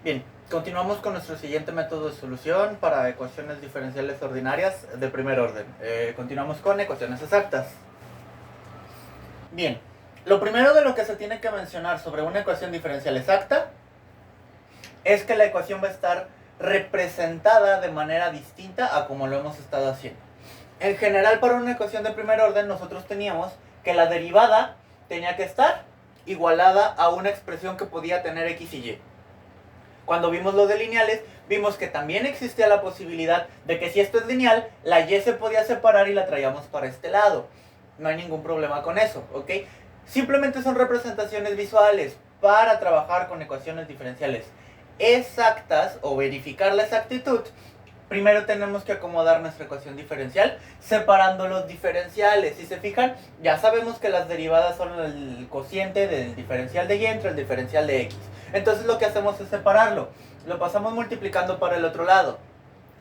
Bien, continuamos con nuestro siguiente método de solución para ecuaciones diferenciales ordinarias de primer orden. Continuamos con ecuaciones exactas. Bien, lo primero de lo que se tiene que mencionar sobre una ecuación diferencial exacta es que la ecuación va a estar representada de manera distinta a como lo hemos estado haciendo. En general, para una ecuación de primer orden, nosotros teníamos que la derivada tenía que estar igualada a una expresión que podía tener x y y. Cuando vimos lo de lineales, vimos que también existía la posibilidad de que si esto es lineal, la y se podía separar y la traíamos para este lado. No hay ningún problema con eso, ¿ok? Simplemente son representaciones visuales para trabajar con ecuaciones diferenciales exactas o verificar la exactitud. Primero tenemos que acomodar nuestra ecuación diferencial separando los diferenciales. Si se fijan, ya sabemos que las derivadas son el cociente del diferencial de y entre el diferencial de x. Entonces lo que hacemos es separarlo. Lo pasamos multiplicando para el otro lado.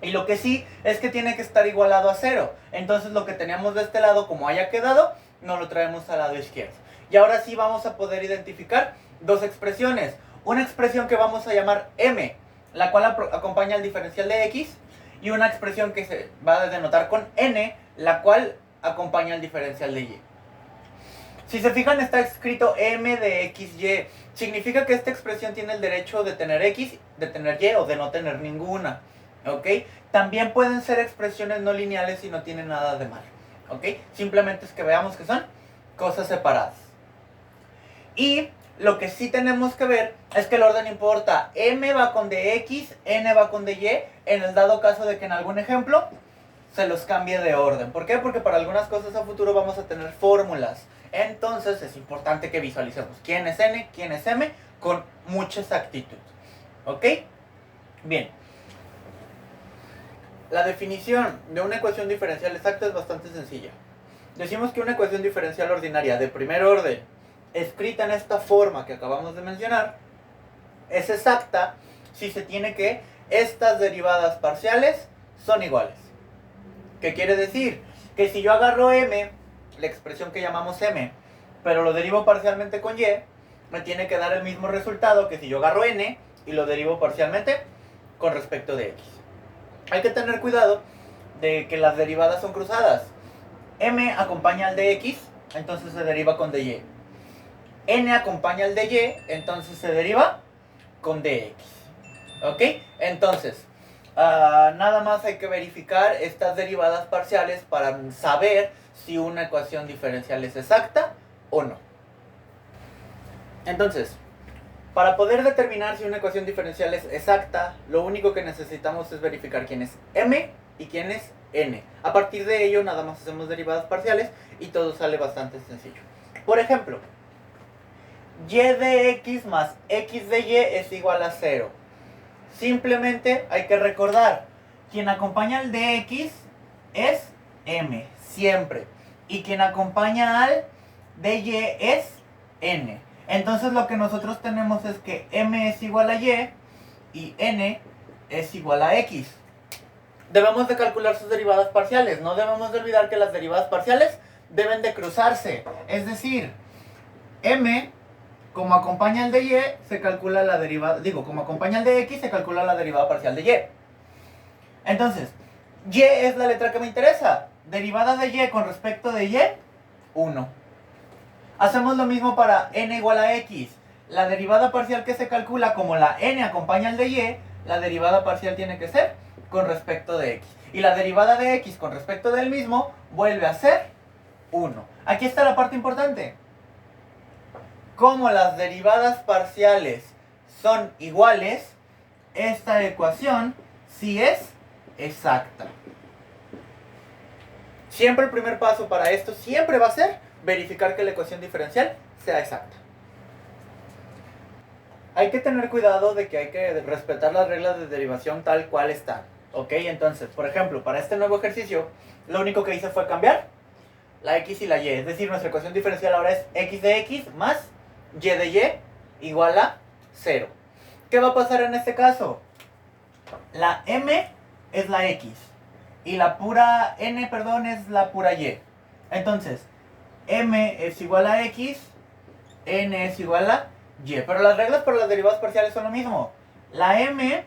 Y lo que sí es que tiene que estar igualado a 0. Entonces lo que teníamos de este lado, como haya quedado, nos lo traemos al lado izquierdo. Y ahora sí vamos a poder identificar dos expresiones. Una expresión que vamos a llamar m, la cual acompaña al diferencial de x. Y una expresión que se va a denotar con n, la cual acompaña al diferencial de y. Si se fijan, está escrito m de xy. Significa que esta expresión tiene el derecho de tener x, de tener y o de no tener ninguna. ¿Ok? También pueden ser expresiones no lineales y no tienen nada de malo. ¿Ok? Simplemente es que veamos que son cosas separadas. Y lo que sí tenemos que ver es que el orden importa. M va con dx, n va con dy, en el dado caso de que en algún ejemplo se los cambie de orden. ¿Por qué? Porque para algunas cosas a futuro vamos a tener fórmulas. Entonces es importante que visualicemos quién es n, quién es m, con mucha exactitud. ¿Ok? Bien. La definición de una ecuación diferencial exacta es bastante sencilla. Decimos que una ecuación diferencial ordinaria de primer orden, escrita en esta forma que acabamos de mencionar, es exacta si se tiene que estas derivadas parciales son iguales. ¿Qué quiere decir? Que si yo agarro m, la expresión que llamamos m, pero lo derivo parcialmente con y, me tiene que dar el mismo resultado que si yo agarro n y lo derivo parcialmente con respecto de x. Hay que tener cuidado de que las derivadas son cruzadas. M acompaña al de x, entonces se deriva con dy. N acompaña al de y, entonces se deriva con dx. ¿Ok? Entonces, nada más hay que verificar estas derivadas parciales para saber si una ecuación diferencial es exacta o no. Entonces, para poder determinar si una ecuación diferencial es exacta, lo único que necesitamos es verificar quién es m y quién es n. A partir de ello, nada más hacemos derivadas parciales y todo sale bastante sencillo. Por ejemplo, y de x más x de y es igual a 0. Simplemente hay que recordar, quien acompaña al de x es m, siempre. Y quien acompaña al de y es n. Entonces lo que nosotros tenemos es que m es igual a y n es igual a x. Debemos de calcular sus derivadas parciales. No debemos de olvidar que las derivadas parciales deben de cruzarse. Es decir, m, como acompaña al de y, se calcula la derivada, como acompaña al de x, se calcula la derivada parcial de y. Entonces, y es la letra que me interesa. Derivada de y con respecto de y, 1. Hacemos lo mismo para n igual a x. La derivada parcial que se calcula, como la n acompaña al de y, la derivada parcial tiene que ser con respecto de x. Y la derivada de x con respecto del mismo vuelve a ser 1. Aquí está la parte importante. Como las derivadas parciales son iguales, esta ecuación sí es exacta. Siempre el primer paso para esto siempre va a ser verificar que la ecuación diferencial sea exacta. Hay que tener cuidado de que hay que respetar las reglas de derivación tal cual están. ¿Ok? Entonces, por ejemplo, para este nuevo ejercicio, lo único que hice fue cambiar la x y la y. Es decir, nuestra ecuación diferencial ahora es x de x más y de y igual a 0. ¿Qué va a pasar en este caso? La m es la x y la pura n, es la pura y. Entonces, m es igual a x, n es igual a y. Pero las reglas para las derivadas parciales son lo mismo. La m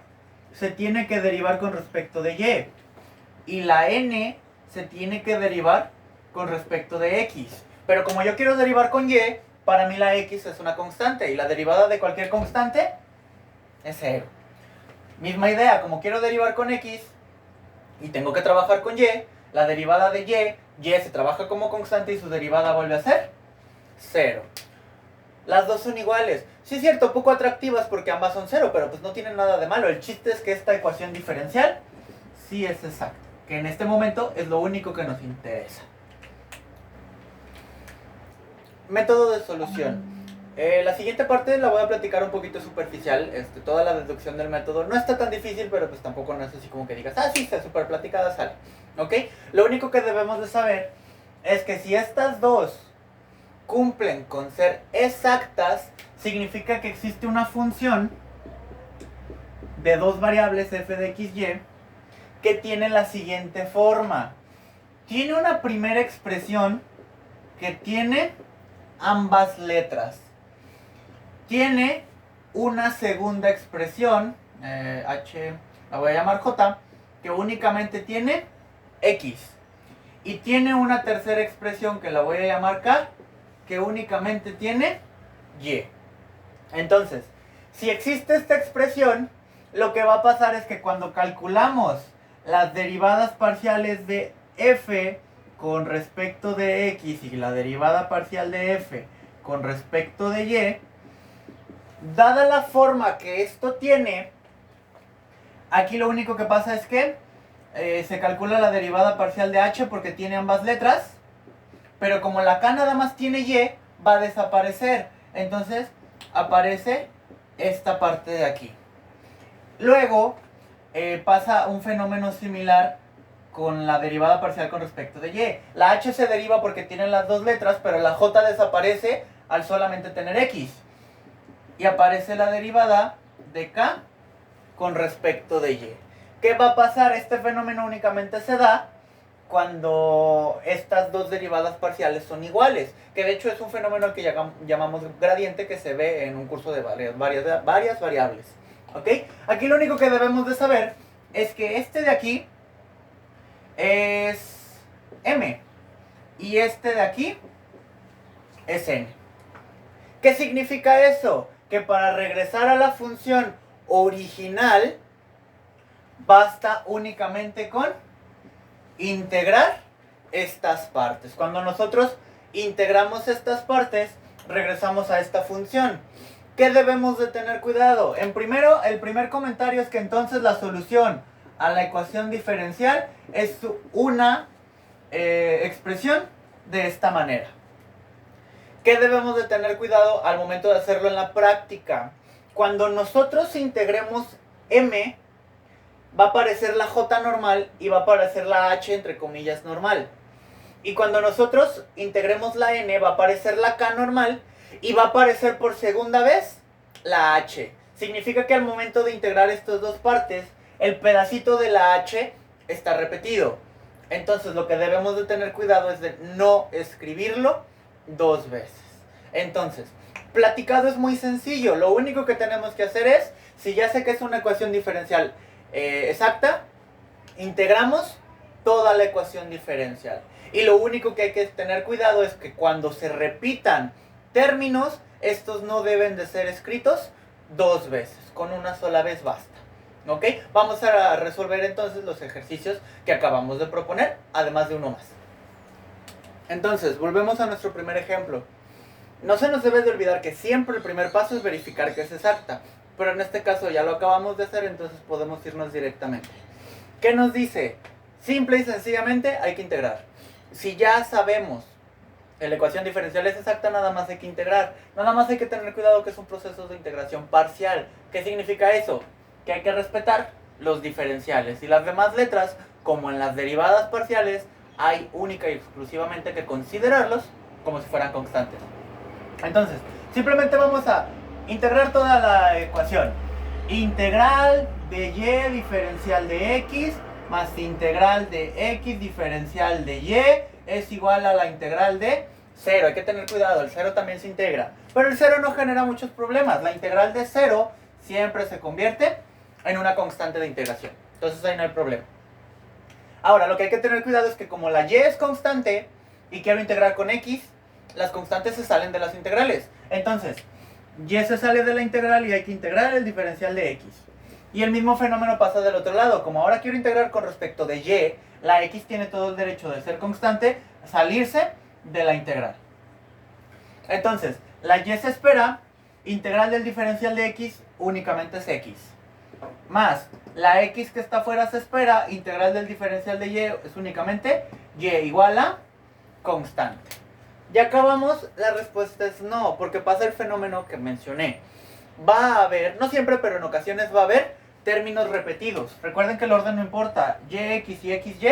se tiene que derivar con respecto de y. Y la n se tiene que derivar con respecto de x. Pero como yo quiero derivar con y, para mí la x es una constante. Y la derivada de cualquier constante es 0. Misma idea, como quiero derivar con x y tengo que trabajar con y, la derivada de y se trabaja como constante y su derivada vuelve a ser 0. Las dos son iguales. Sí es cierto, poco atractivas porque ambas son 0, pero pues no tienen nada de malo. El chiste es que esta ecuación diferencial sí es exacta, que en este momento es lo único que nos interesa. Método de solución. La siguiente parte la voy a platicar un poquito superficial. Toda la deducción del método no está tan difícil, pero pues tampoco no es así como que digas, ah, sí, está súper platicada, sale. ¿Ok? Lo único que debemos de saber es que si estas dos cumplen con ser exactas, significa que existe una función de dos variables f de x, y, que tiene la siguiente forma. Tiene una primera expresión que tiene ambas letras. Tiene una segunda expresión, h, la voy a llamar j, que únicamente tiene x. Y tiene una tercera expresión que la voy a llamar k, que únicamente tiene y. Entonces, si existe esta expresión, lo que va a pasar es que cuando calculamos las derivadas parciales de f con respecto de x y la derivada parcial de f con respecto de y, dada la forma que esto tiene, aquí lo único que pasa es que se calcula la derivada parcial de h porque tiene ambas letras, pero como la k nada más tiene y, va a desaparecer. Entonces aparece esta parte de aquí. Luego pasa un fenómeno similar con la derivada parcial con respecto de y. La h se deriva porque tiene las dos letras, pero la j desaparece al solamente tener x. Y aparece la derivada de k con respecto de y. ¿Qué va a pasar? Este fenómeno únicamente se da cuando estas dos derivadas parciales son iguales, que de hecho es un fenómeno al que llamamos gradiente, que se ve en un curso de varias variables. ¿Ok? Aquí lo único que debemos de saber es que este de aquí es m y este de aquí es n. ¿Qué significa eso? Que para regresar a la función original basta únicamente con integrar estas partes. Cuando nosotros integramos estas partes, regresamos a esta función. ¿Qué debemos de tener cuidado? El primer comentario es que entonces la solución a la ecuación diferencial es una expresión de esta manera. ¿Qué debemos de tener cuidado al momento de hacerlo en la práctica? Cuando nosotros integremos m, va a aparecer la j normal y va a aparecer la h entre comillas normal. Y cuando nosotros integremos la n, va a aparecer la k normal y va a aparecer por segunda vez la h. Significa que al momento de integrar estas dos partes, el pedacito de la h está repetido. Entonces lo que debemos de tener cuidado es de no escribirlo dos veces. Entonces, platicado es muy sencillo. Lo único que tenemos que hacer es, si ya sé que es una ecuación diferencial exacta, integramos toda la ecuación diferencial. Y lo único que hay que tener cuidado es que cuando se repitan términos, estos no deben de ser escritos dos veces. Con una sola vez basta. ¿Ok? Vamos a resolver entonces los ejercicios que acabamos de proponer, además de uno más. Entonces, volvemos a nuestro primer ejemplo. No se nos debe de olvidar que siempre el primer paso es verificar que es exacta. Pero en este caso ya lo acabamos de hacer, entonces podemos irnos directamente. ¿Qué nos dice? Simple y sencillamente hay que integrar. Si ya sabemos que la ecuación diferencial es exacta, nada más hay que integrar. Nada más hay que tener cuidado que es un proceso de integración parcial. ¿Qué significa eso? Que hay que respetar los diferenciales. Y las demás letras, como en las derivadas parciales, hay única y exclusivamente que considerarlos como si fueran constantes. Entonces, simplemente vamos a integrar toda la ecuación. Integral de y diferencial de x más integral de x diferencial de y es igual a la integral de 0. Hay que tener cuidado, el 0 también se integra. Pero el 0 no genera muchos problemas. La integral de 0 siempre se convierte en una constante de integración. Entonces ahí no hay problema. Ahora, lo que hay que tener cuidado es que como la y es constante y quiero integrar con x, las constantes se salen de las integrales. Entonces, y se sale de la integral y hay que integrar el diferencial de x. Y el mismo fenómeno pasa del otro lado. Como ahora quiero integrar con respecto de y, la x tiene todo el derecho de ser constante, salirse de la integral. Entonces, la y se espera, integral del diferencial de x únicamente es x. Más la x que está afuera se espera, integral del diferencial de y es únicamente y igual a constante. Ya acabamos, la respuesta es no, porque pasa el fenómeno que mencioné. Va a haber, no siempre, pero en ocasiones va a haber términos repetidos. Recuerden que el orden no importa, yx y xy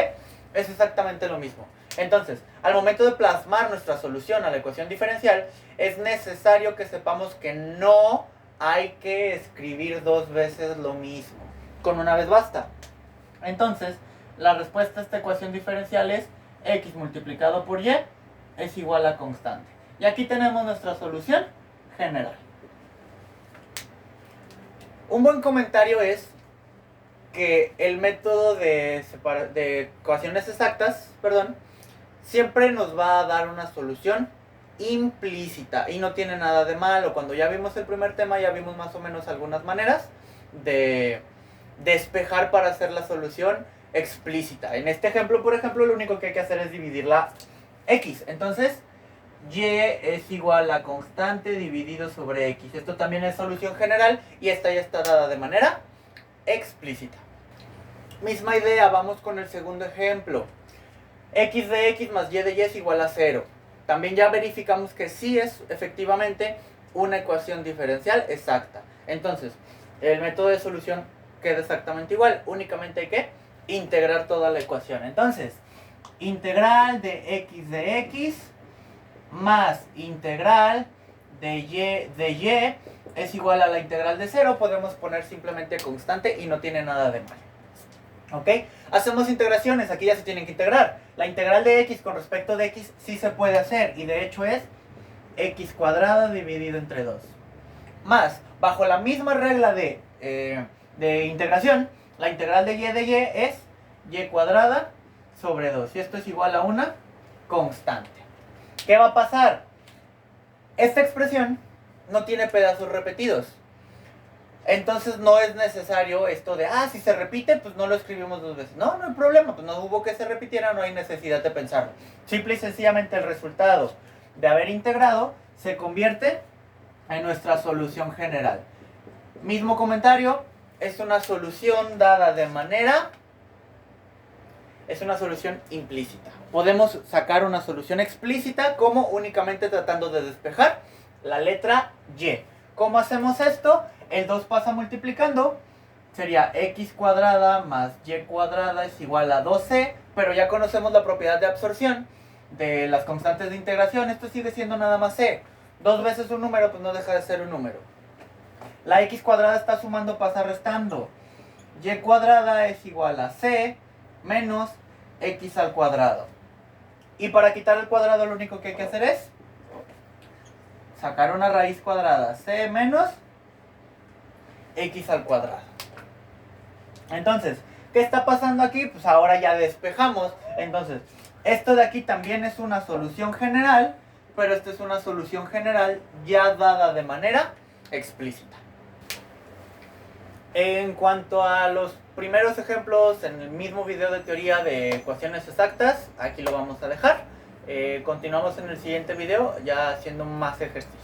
es exactamente lo mismo. Entonces, al momento de plasmar nuestra solución a la ecuación diferencial, es necesario que sepamos que no hay que escribir dos veces lo mismo. Con una vez basta. Entonces, la respuesta a esta ecuación diferencial es x multiplicado por y es igual a constante. Y aquí tenemos nuestra solución general. Un buen comentario es que el método de ecuaciones exactas, siempre nos va a dar una solución implícita y no tiene nada de malo. Cuando ya vimos el primer tema, ya vimos más o menos algunas maneras de despejar para hacer la solución explícita. En este ejemplo, por ejemplo, lo único que hay que hacer es dividir la x. Entonces, y es igual a constante dividido sobre x. Esto también es solución general y esta ya está dada de manera explícita. Misma idea, vamos con el segundo ejemplo. X de x más y de y es igual a 0. También ya verificamos que sí es efectivamente una ecuación diferencial exacta. Entonces, el método de solución queda exactamente igual. Únicamente hay que integrar toda la ecuación. Entonces, integral de x más integral de y es igual a la integral de 0. Podemos poner simplemente constante y no tiene nada de malo. ¿Ok? Hacemos integraciones, aquí ya se tienen que integrar. La integral de x con respecto de x sí se puede hacer y de hecho es x cuadrada dividido entre 2. Más, bajo la misma regla de integración, la integral de y es y cuadrada sobre 2. Y esto es igual a una constante. ¿Qué va a pasar? Esta expresión no tiene pedazos repetidos. Entonces no es necesario esto de, si se repite, pues no lo escribimos dos veces. No, no hay problema, pues no hubo que se repitiera, no hay necesidad de pensarlo. Simple y sencillamente el resultado de haber integrado se convierte en nuestra solución general. Mismo comentario, es una solución dada de manera, es una solución implícita. Podemos sacar una solución explícita como únicamente tratando de despejar la letra y. ¿Cómo hacemos esto? El 2 pasa multiplicando, sería x cuadrada más y cuadrada es igual a 2c, pero ya conocemos la propiedad de absorción de las constantes de integración. Esto sigue siendo nada más c. Dos veces un número, pues no deja de ser un número. La x cuadrada está sumando, pasa restando. Y cuadrada es igual a c menos x al cuadrado. Y para quitar el cuadrado lo único que hay que hacer es sacar una raíz cuadrada, c menos x al cuadrado. Entonces, ¿qué está pasando aquí? Pues ahora ya despejamos. Entonces, esto de aquí también es una solución general, pero esta es una solución general ya dada de manera explícita. En cuanto a los primeros ejemplos en el mismo video de teoría de ecuaciones exactas, aquí lo vamos a dejar. Continuamos en el siguiente video ya haciendo más ejercicios.